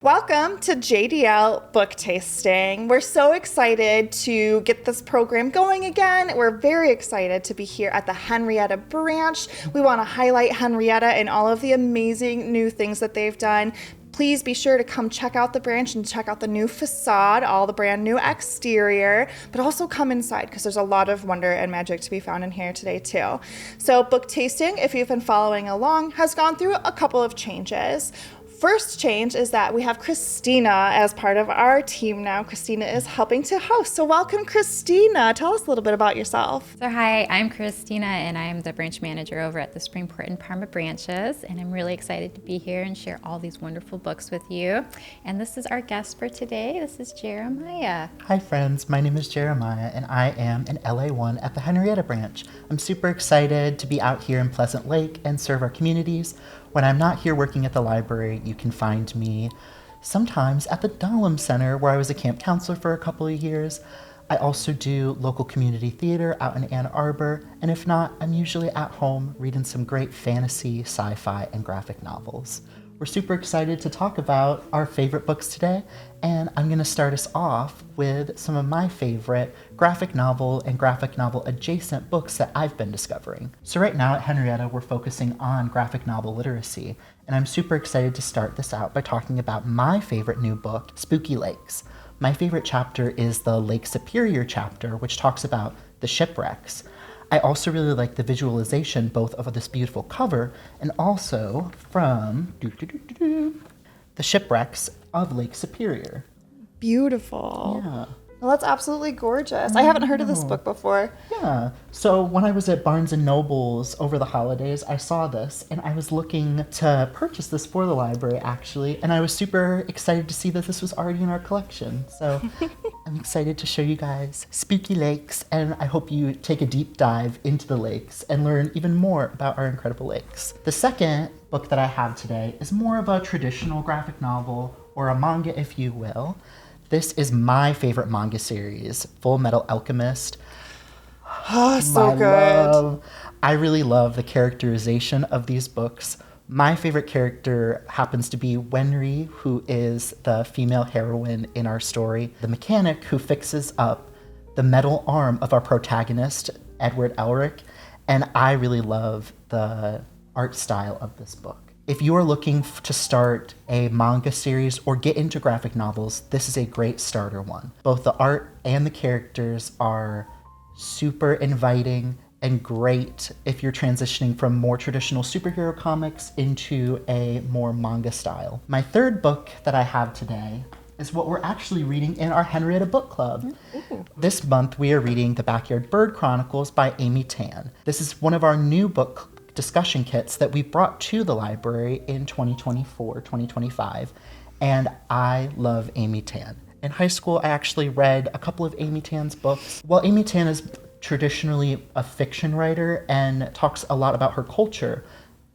Welcome to JDL Book Tasting. We're so excited to get this program going again. We're very excited to be here at the Henrietta Branch. We want to highlight Henrietta and all of the amazing new things that they've done. Please be sure to come check out the branch and check out the new facade, all the brand new exterior, but also come inside because there's a lot of wonder and magic to be found in here today too. So Book Tasting, if you've been following along, has gone through a couple of changes. First change is that we have Christina as part of our team now. Christina is helping to host. So welcome, Christina. Tell us a little bit about yourself. So hi, I'm Christina, and I'm the branch manager over at the Springport and Parma branches, and I'm really excited to be here and share all these wonderful books with you. And this is our guest for today. This is Jeremiah. Hi friends, my name is Jeremiah, and I am an LA1 at the Henrietta Branch. I'm super excited to be out here in Pleasant Lake and serve our communities. When I'm not here working at the library, you can find me sometimes at the Dahlem Center, where I was a camp counselor for a couple of years. I also do local community theater out in Ann Arbor, and if not, I'm usually at home reading some great fantasy, sci-fi, and graphic novels. We're super excited to talk about our favorite books today, and I'm going to start us off with some of my favorite graphic novel and graphic novel adjacent books that I've been discovering. So right now at Henrietta, we're focusing on graphic novel literacy, and I'm super excited to start this out by talking about my favorite new book, Spooky Lakes. My favorite chapter is the Lake Superior chapter, which talks about the shipwrecks. I also really like the visualization both of this beautiful cover and also from the shipwrecks of Lake Superior. Beautiful. Yeah. Well, that's absolutely gorgeous. I haven't heard of this book before. Yeah. So when I was at Barnes & Noble's over the holidays, I saw this and I was looking to purchase this for the library actually, and I was super excited to see that this was already in our collection. So I'm excited to show you guys Spooky Lakes, and I hope you take a deep dive into the lakes and learn even more about our incredible lakes. The second book that I have today is more of a traditional graphic novel, or a manga if you will. This is my favorite manga series, Full Metal Alchemist. Oh, so good. I really love the characterization of these books. My favorite character happens to be Wenri, who is the female heroine in our story, the mechanic who fixes up the metal arm of our protagonist, Edward Elric, and I really love the art style of this book. If you are looking to start a manga series or get into graphic novels, this is a great starter one. Both the art and the characters are super inviting and great if you're transitioning from more traditional superhero comics into a more manga style. My third book that I have today is what we're actually reading in our Henrietta Book Club. Ooh. This month we are reading The Backyard Bird Chronicles by Amy Tan. This is one of our new book discussion kits that we brought to the library in 2024-2025, and I love Amy Tan. In high school, I actually read a couple of Amy Tan's books. While Amy Tan is traditionally a fiction writer and talks a lot about her culture,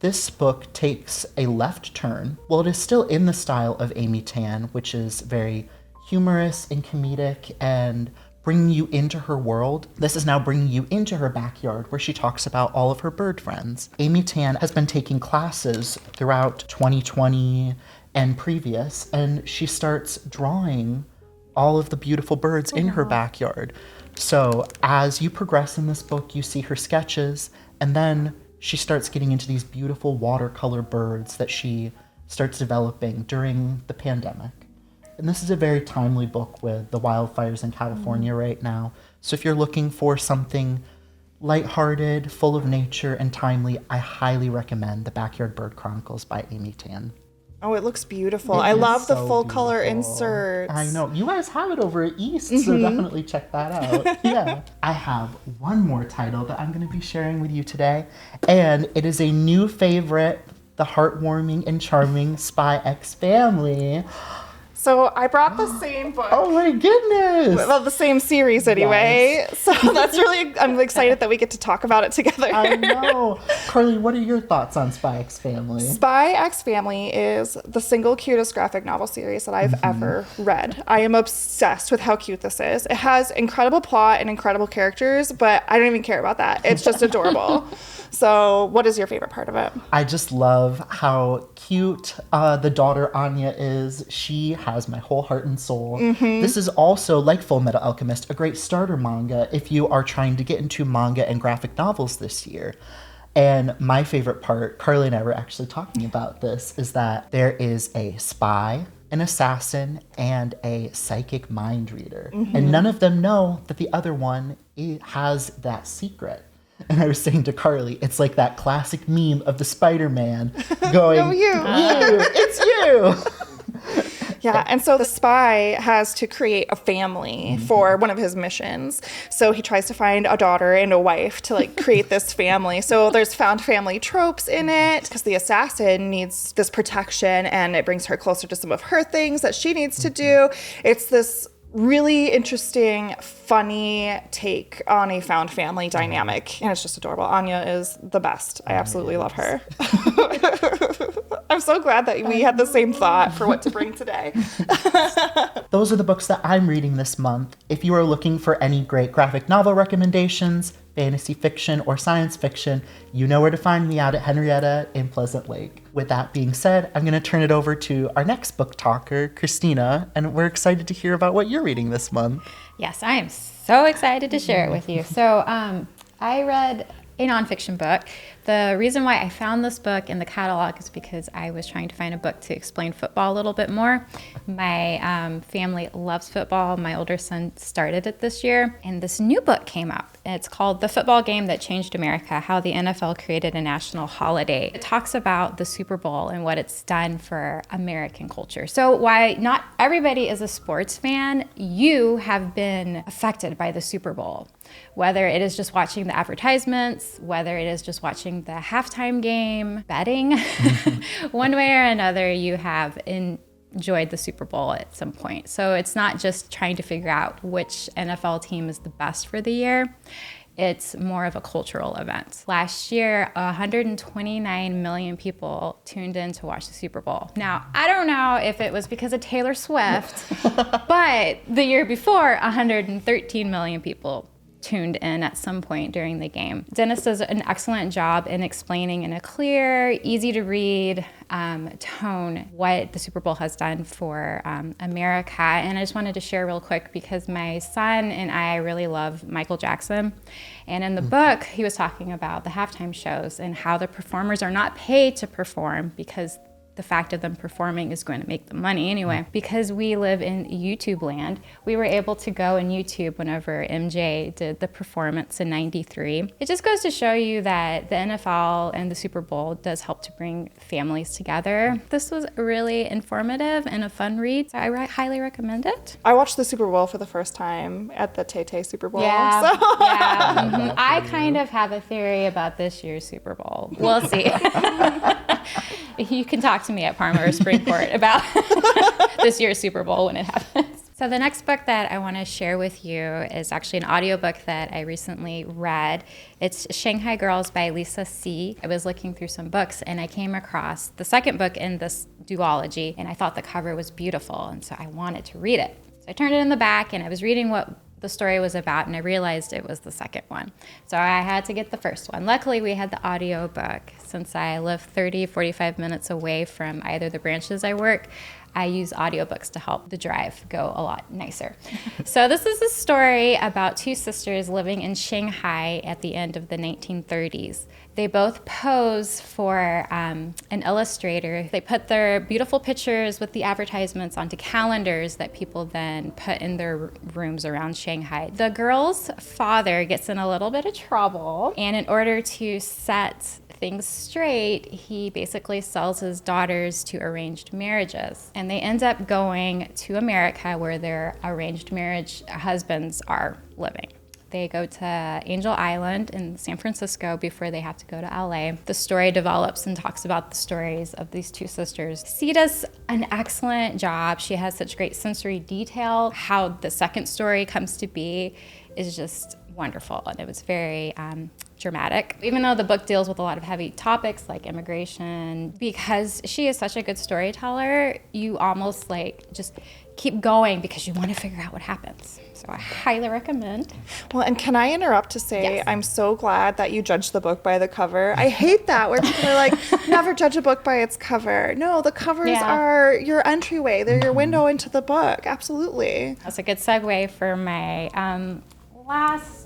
this book takes a left turn. While it is still in the style of Amy Tan, which is very humorous and comedic and bringing you into her world, this is now bringing you into her backyard where she talks about all of her bird friends. Amy Tan has been taking classes throughout 2020 and previous, and she starts drawing all of the beautiful birds in her backyard. So as you progress in this book, you see her sketches, and then she starts getting into these beautiful watercolor birds that she starts developing during the pandemic. And this is a very timely book with the wildfires in California right now. So if you're looking for something lighthearted, full of nature, and timely, I highly recommend The Backyard Bird Chronicles by Amy Tan. Oh, it looks beautiful. I love the full color inserts. I know. You guys have it over at East, so definitely check that out. Yeah. I have one more title that I'm going to be sharing with you today, and it is a new favorite, the heartwarming and charming Spy X Family. So I brought the same book. Oh my goodness! Well, the same series anyway. Yes. So that's really, I'm excited that we get to talk about it together. I know. Carly, what are your thoughts on Spy X Family? Spy X Family is the single cutest graphic novel series that I've ever read. I am obsessed with how cute this is. It has incredible plot and incredible characters, but I don't even care about that. It's just adorable. So what is your favorite part of it? I just love how cute the daughter Anya is. She has my whole heart and soul. This is also, like Full Metal Alchemist, a great starter manga if you are trying to get into manga and graphic novels this year. And my favorite part, Carly and I were actually talking about this, is that there is a spy, an assassin, and a psychic mind reader. And none of them know that the other one has that secret. And I was saying to Carly, it's like that classic meme of the Spider-Man going, No, you. It's you. Yeah, and so the spy has to create a family for one of his missions. So he tries to find a daughter and a wife to like create this family. So there's found family tropes in it because the assassin needs this protection and it brings her closer to some of her things that she needs to do. It's this really interesting, funny take on a found family dynamic. And it's just adorable. Anya is the best. I absolutely love her. I'm so glad that we had the same thought for what to bring today. Those are the books that I'm reading this month. If you are looking for any great graphic novel recommendations, fantasy fiction, or science fiction, you know where to find me out at Henrietta in Pleasant Lake. With that being said, I'm going to turn it over to our next book talker, Christina, and we're excited to hear about what you're reading this month. Yes, I am so excited to share it with you. So I read a nonfiction book. The reason why I found this book in the catalog is because I was trying to find a book to explain football a little bit more. My family loves football. My older son started it this year, and this new book came up. It's called The Football Game That Changed America, How the NFL Created a National Holiday. It talks about the Super Bowl and what it's done for American culture. So why not everybody is a sports fan, you have been affected by the Super Bowl. Whether it is just watching the advertisements, whether it is just watching the halftime game, betting, one way or another, you have enjoyed the Super Bowl at some point. So it's not just trying to figure out which NFL team is the best for the year. It's more of a cultural event. Last year, 129 million people tuned in to watch the Super Bowl. Now, I don't know if it was because of Taylor Swift, but the year before, 113 million people tuned in at some point during the game. Dennis does an excellent job in explaining in a clear, easy to read tone what the Super Bowl has done for America. And I just wanted to share real quick because my son and I really love Michael Jackson. And in the book, he was talking about the halftime shows and how the performers are not paid to perform because the fact of them performing is going to make them money anyway. Because we live in YouTube land, we were able to go on YouTube whenever MJ did the performance in '93. It just goes to show you that the NFL and the Super Bowl does help to bring families together. This was really informative and a fun read, so I highly recommend it. I watched the Super Bowl for the first time at the Tay-Tay Super Bowl. Yeah, So. yeah. I kind of have a theory about this year's Super Bowl. We'll see. You can talk to me at Parma or Springport about this year's Super Bowl when it happens. So the next book that I want to share with you is actually an audiobook that I recently read. It's Shanghai Girls by Lisa C. I was looking through some books and I came across the second book in this duology and I thought the cover was beautiful and so I wanted to read it. So I turned it in the back and I was reading what the story was about and I realized it was the second one. So I had to get the first one. Luckily we had the audio book. Since I live 45 minutes away from either the branches I work, I use audiobooks to help the drive go a lot nicer. So this is a story about two sisters living in Shanghai at the end of the 1930s. They both pose for an illustrator. They put their beautiful pictures with the advertisements onto calendars that people then put in their rooms around Shanghai. The girl's father gets in a little bit of trouble, and in order to set things straight, he basically sells his daughters to arranged marriages. And they end up going to America where their arranged marriage husbands are living. They go to Angel Island in San Francisco before they have to go to LA. The story develops and talks about the stories of these two sisters. She does an excellent job. She has such great sensory detail. How the second story comes to be is just wonderful, and it was very dramatic. Even though the book deals with a lot of heavy topics like immigration, because she is such a good storyteller, you almost like just keep going because you want to figure out what happens. So I highly recommend. Well, and can I interrupt to say, Yes. I'm so glad that you judge the book by the cover. I hate that where people are like, never judge a book by its cover. No, the covers are your entryway. They're your window into the book. Absolutely. That's a good segue for my last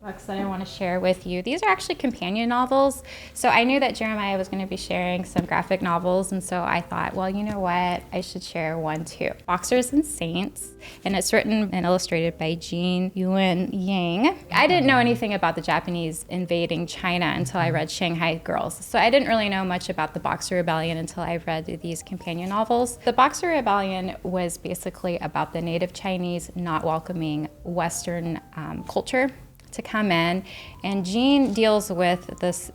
books that I want to share with you. These are actually companion novels. So I knew that Jeremiah was going to be sharing some graphic novels, and so I thought, well, you know what? I should share one too. Boxers and Saints, and it's written and illustrated by Jean Yuen Yang. I didn't know anything about the Japanese invading China until I read Shanghai Girls. So I didn't really know much about the Boxer Rebellion until I read these companion novels. The Boxer Rebellion was basically about the native Chinese not welcoming Western culture to come in, and Jean deals with this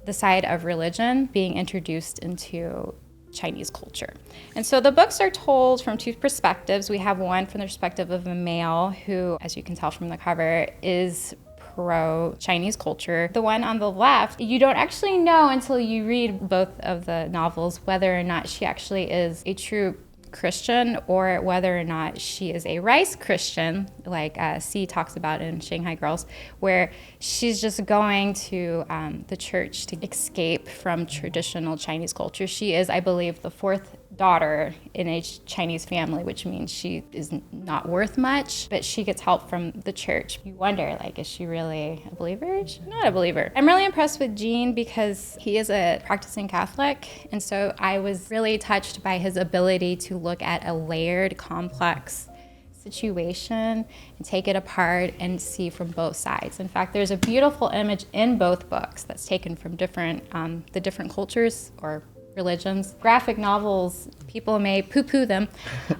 the side of religion being introduced into Chinese culture. And so the books are told from two perspectives. We have one from the perspective of a male who, as you can tell from the cover, is pro-Chinese culture. The one on the left, you don't actually know until you read both of the novels whether or not she actually is a true Christian or whether or not she is a rice Christian, like C talks about in Shanghai Girls, where she's just going to the church to escape from traditional Chinese culture. She is, I believe, the fourth daughter in a Chinese family, which means she is not worth much, but she gets help from the church. You wonder, like, is she really a believer? Is she not a believer? I'm really impressed with Jean because he is a practicing Catholic, and so I was really touched by his ability to look at a layered, complex situation and take it apart and see from both sides. In fact, there's a beautiful image in both books that's taken from the different cultures or religions. Graphic novels, people may poo-poo them,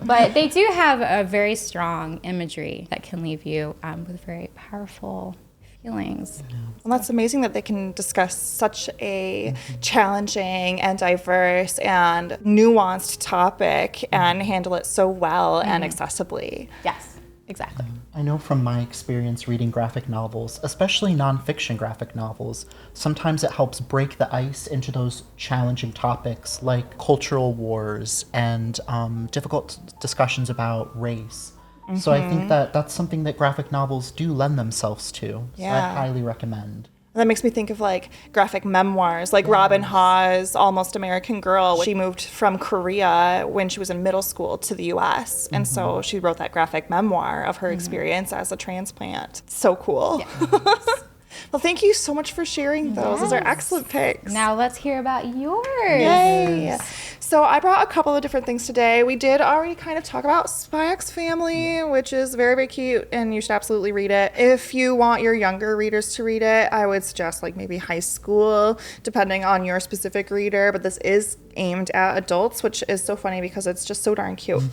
but they do have a very strong imagery that can leave you with very powerful feelings. Well, that's amazing that they can discuss such a challenging and diverse and nuanced topic and handle it so well and accessibly. Yes, exactly. I know from my experience reading graphic novels, especially nonfiction graphic novels, sometimes it helps break the ice into those challenging topics like cultural wars and difficult discussions about race. So I think that that's something that graphic novels do lend themselves to. So I highly recommend. That makes me think of like graphic memoirs, like Robin Ha's Almost American Girl. She moved from Korea when she was in middle school to the US. And so she wrote that graphic memoir of her experience as a transplant. So cool. Yes. Well, thank you so much for sharing those. Those are excellent picks. Now let's hear about yours. Yay! So I brought a couple of different things today. We did already kind of talk about Spy X Family, which is very, very cute, and you should absolutely read it. If you want your younger readers to read it, I would suggest like maybe high school, depending on your specific reader, but this is aimed at adults, which is so funny because it's just so darn cute.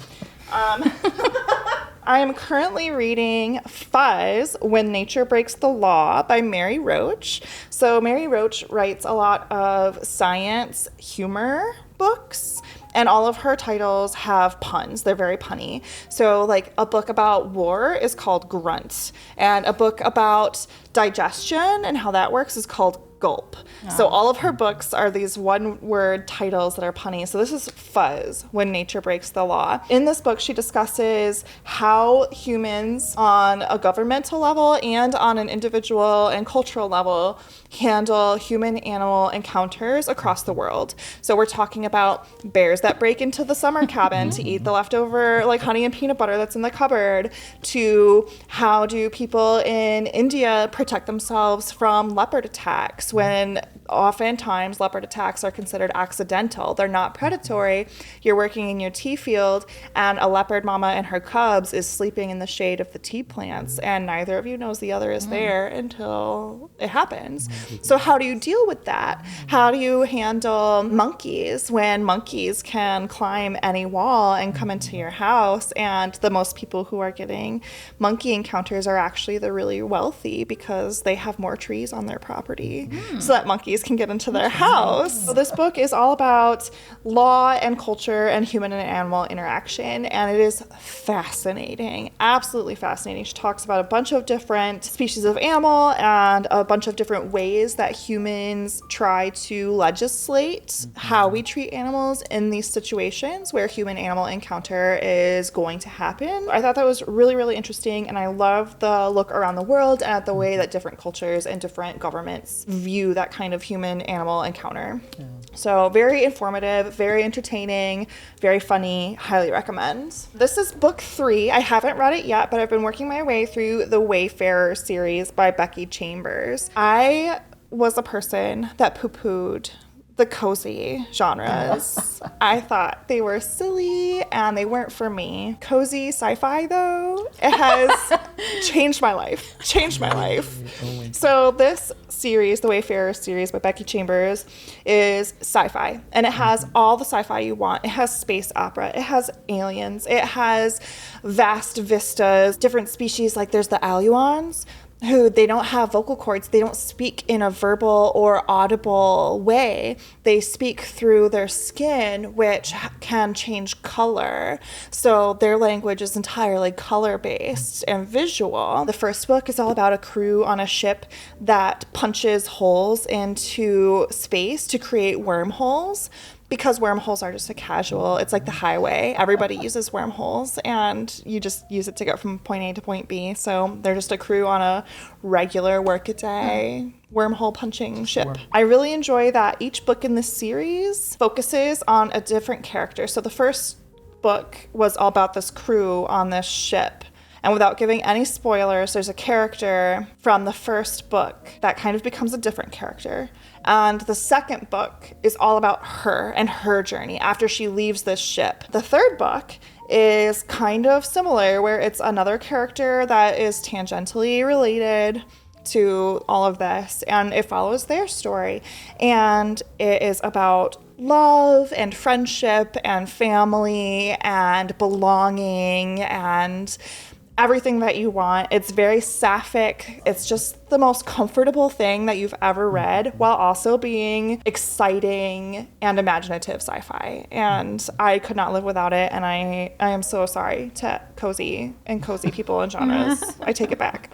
I am currently reading Fuzz, When Nature Breaks the Law by Mary Roach. So Mary Roach writes a lot of science humor books, and all of her titles have puns. They're very punny. So like a book about war is called Grunt, and a book about digestion and how that works is called Gulp. So all of her books are these one-word titles that are punny. So this is Fuzz, When Nature Breaks the Law. In this book, she discusses how humans on a governmental level and on an individual and cultural level handle human-animal encounters across the world. So we're talking about bears that break into the summer cabin to eat the leftover like honey and peanut butter that's in the cupboard, to how do people in India protect themselves from leopard attacks, attacks, when oftentimes leopard attacks are considered accidental. They're not predatory. You're working in your tea field and a leopard mama and her cubs is sleeping in the shade of the tea plants, and neither of you knows the other is there until it happens. So how do you deal with that? How do you handle monkeys when monkeys can climb any wall and come into your house, and the most people who are getting monkey encounters are actually the really wealthy because they have more trees on their property so that monkeys can get into their house. So this book is all about law and culture and human and animal interaction, and it is fascinating, absolutely fascinating. She talks about a bunch of different species of animal and a bunch of different ways that humans try to legislate how we treat animals in these situations where human-animal encounter is going to happen. I thought that was really, really interesting, and I love the look around the world and at the way that different cultures and different governments view that kind of human-animal encounter. Yeah. So very informative, very entertaining, very funny, highly recommend. This is book 3. I haven't read it yet, but I've been working my way through the Wayfarer series by Becky Chambers. I was a person that poo-pooed the cozy genres. I thought they were silly and they weren't for me. Cozy sci-fi, though, it has changed my life. So this series, the Wayfarer series by Becky Chambers, is sci-fi, and it has all the sci-fi you want. It has space opera, it has aliens, it has vast vistas, different species, like there's the Aluans, who they don't have vocal cords. They don't speak in a verbal or audible way. They speak through their skin, which can change color. So their language is entirely color-based and visual. The first book is all about a crew on a ship that punches holes into space to create wormholes. Because wormholes are just a casual, it's like the highway. Everybody uses wormholes, and you just use it to get from point A to point B. So they're just a crew on a regular workaday wormhole punching ship. Sure. I really enjoy that each book in this series focuses on a different character. So the first book was all about this crew on this ship. And without giving any spoilers, there's a character from the first book that kind of becomes a different character. And the second book is all about her and her journey after she leaves this ship. The third book is kind of similar, where it's another character that is tangentially related to all of this, and it follows their story. And it is about love and friendship and family and belonging and everything that you want. It's very sapphic. It's just the most comfortable thing that you've ever read, while also being exciting and imaginative sci-fi. And I could not live without it. And I am so sorry to cozy people and genres. I take it back.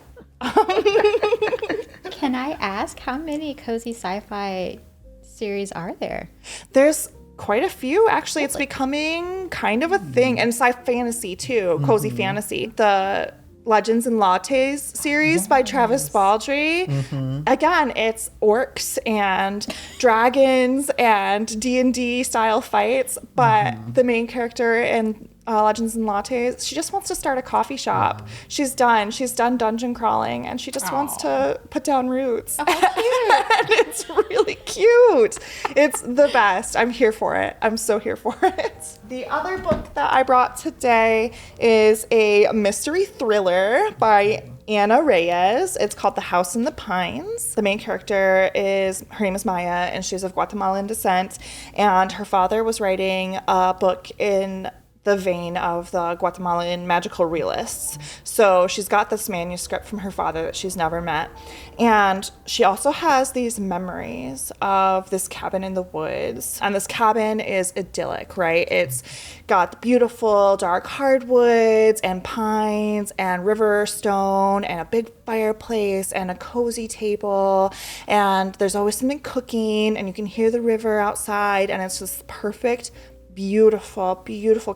Can I ask, how many cozy sci-fi series are there? There's quite a few, actually. It's becoming kind of a thing, and sci-fantasy too, cozy fantasy. The Legends and Lattes series by Travis Baldree. Again, it's orcs and dragons and D&D style fights, but the main character in Legends and Lattes, she just wants to start a coffee shop. She's done dungeon crawling, and she just wants to put down roots. And it's really cute. It's the best. I'm here for it. I'm so here for it. The other book that I brought today is a mystery thriller by Anna Reyes. It's called The House in the Pines. The main character her name is Maya, and she's of Guatemalan descent, and her father was writing a book in the vein of the Guatemalan magical realists. So she's got this manuscript from her father that she's never met. And she also has these memories of this cabin in the woods. And this cabin is idyllic, right? It's got beautiful dark hardwoods and pines and river stone and a big fireplace and a cozy table. And there's always something cooking, and you can hear the river outside, and it's just perfect, beautiful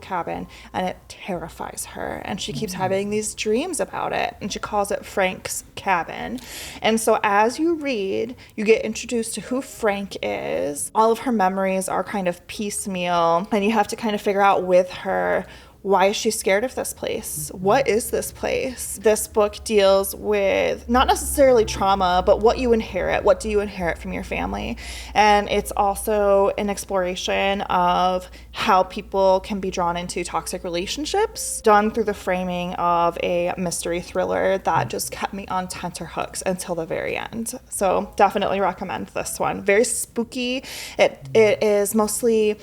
cabin, and it terrifies her, and she keeps having these dreams about it, and she calls it Frank's cabin. And so as you read, you get introduced to who Frank is. All of her memories are kind of piecemeal, and you have to kind of figure out with her why is she scared of this place? What is this place? This book deals with not necessarily trauma, but what you inherit. What do you inherit from your family? And it's also an exploration of how people can be drawn into toxic relationships, done through the framing of a mystery thriller that just kept me on tenterhooks until the very end. So definitely recommend this one. Very spooky. It is mostly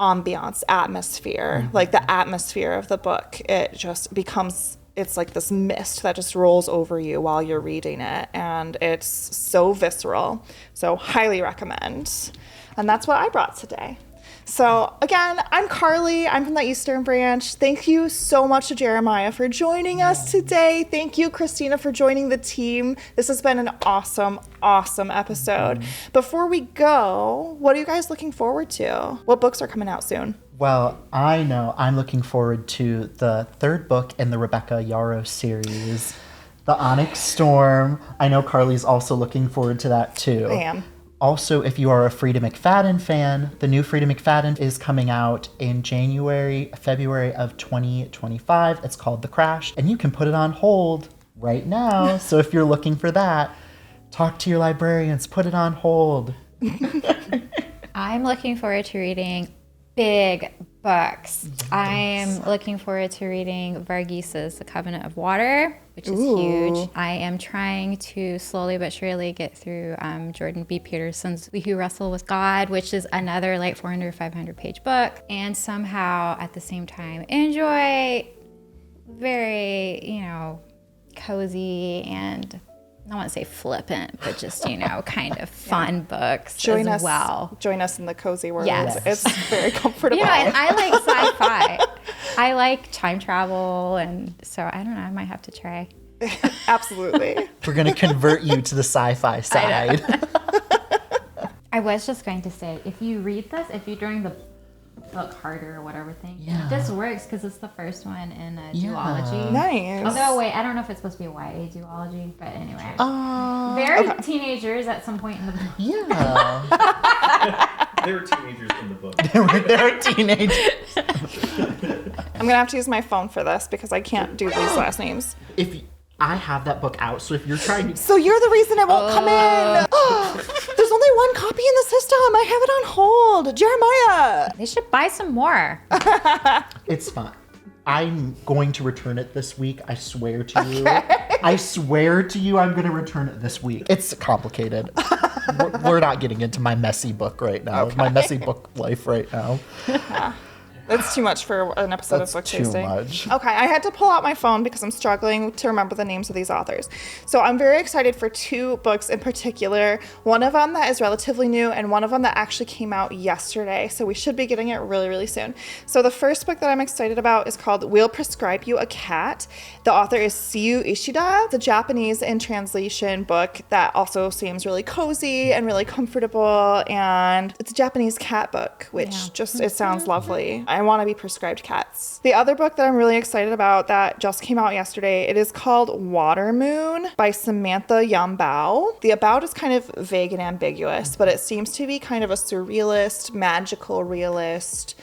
ambiance, atmosphere, like the atmosphere of the book. It just becomes, it's like this mist that just rolls over you while you're reading it, and it's so visceral. So highly recommend. And that's what I brought today. So again, I'm Carly. I'm from the Eastern Branch. Thank you so much to Jeremiah for joining us today. Thank you, Christina, for joining the team. This has been an awesome, awesome episode. Before we go, what are you guys looking forward to? What books are coming out soon? Well, I know I'm looking forward to the third book in the Rebecca Yarros series, The Onyx Storm. I know Carly's also looking forward to that too. I am. Also, if you are a Freida McFadden fan, the new Freida McFadden is coming out in February of 2025. It's called The Crash, and you can put it on hold right now. So if you're looking for that, talk to your librarians, put it on hold. I'm looking forward to reading big books. Yes. I am looking forward to reading Verghese's The Covenant of Water, which is huge. I am trying to slowly but surely get through Jordan B. Peterson's Who Wrestle with God, which is another like 400, 500 page book, and somehow at the same time enjoy very, cozy and I don't want to say flippant, but just, kind of fun books Join as us, well. Join us in the cozy world. Yes. It's very comfortable. And I like sci-fi. I like time travel, and so I don't know, I might have to try. Absolutely. We're going to convert you to the sci-fi side. I was just going to say, if you read this, if you're doing the book harder or whatever thing, this works because it's the first one in a duology. Nice. Although, wait, I don't know if it's supposed to be a YA duology, but anyway. Very teenagers at some point in the book. Yeah. There were teenagers in the book. There are teenagers. I'm going to have to use my phone for this because I can't do these last names. I have that book out, so if you're trying to... So you're the reason it won't come in. There's only one copy in the system. I have it on hold. Jeremiah. They should buy some more. It's fine. I'm going to return it this week. I swear to you. I swear to you I'm going to return it this week. It's complicated. We're not getting into my messy book right now. Okay. My messy book life right now. That's too much for an episode of book too tasting. much. Okay, I had to pull out my phone because I'm struggling to remember the names of these authors. So I'm very excited for two books in particular. One of them that is relatively new and one of them that actually came out yesterday. So we should be getting it really, really soon. So the first book that I'm excited about is called We'll Prescribe You a Cat. The author is Siyu Ishida. It's a Japanese in translation book that also seems really cozy and really comfortable. And it's a Japanese cat book, which it sounds lovely. I want to be prescribed cats. The other book that I'm really excited about that just came out yesterday, it is called Water Moon by Samantha Yambao. The about is kind of vague and ambiguous, but it seems to be kind of a surrealist, magical realist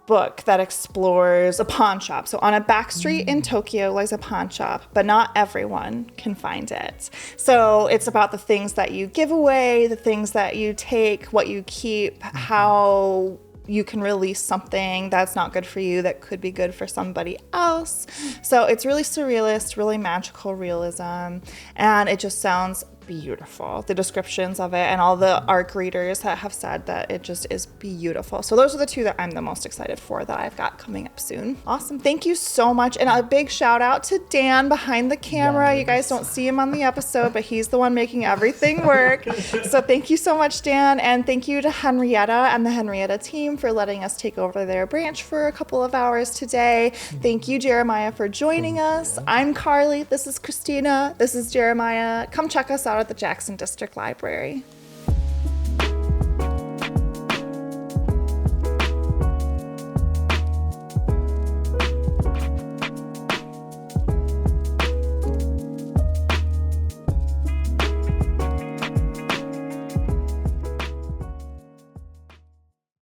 book that explores a pawn shop. So on a back street in Tokyo lies a pawn shop, but not everyone can find it. So it's about the things that you give away, the things that you take, what you keep, how you can release something that's not good for you that could be good for somebody else. So it's really surrealist, really magical realism, and it just sounds beautiful. The descriptions of it and all the ARC readers that have said that it just is beautiful. So those are the two that I'm the most excited for that I've got coming up soon. Awesome. Thank you so much. And a big shout out to Dan behind the camera. You guys don't see him on the episode, but he's the one making everything work. So thank you so much, Dan. And thank you to Henrietta and the Henrietta team for letting us take over their branch for a couple of hours today. Thank you, Jeremiah, for joining us. I'm Carly. This is Christina. This is Jeremiah. Come check us out at the Jackson District Library.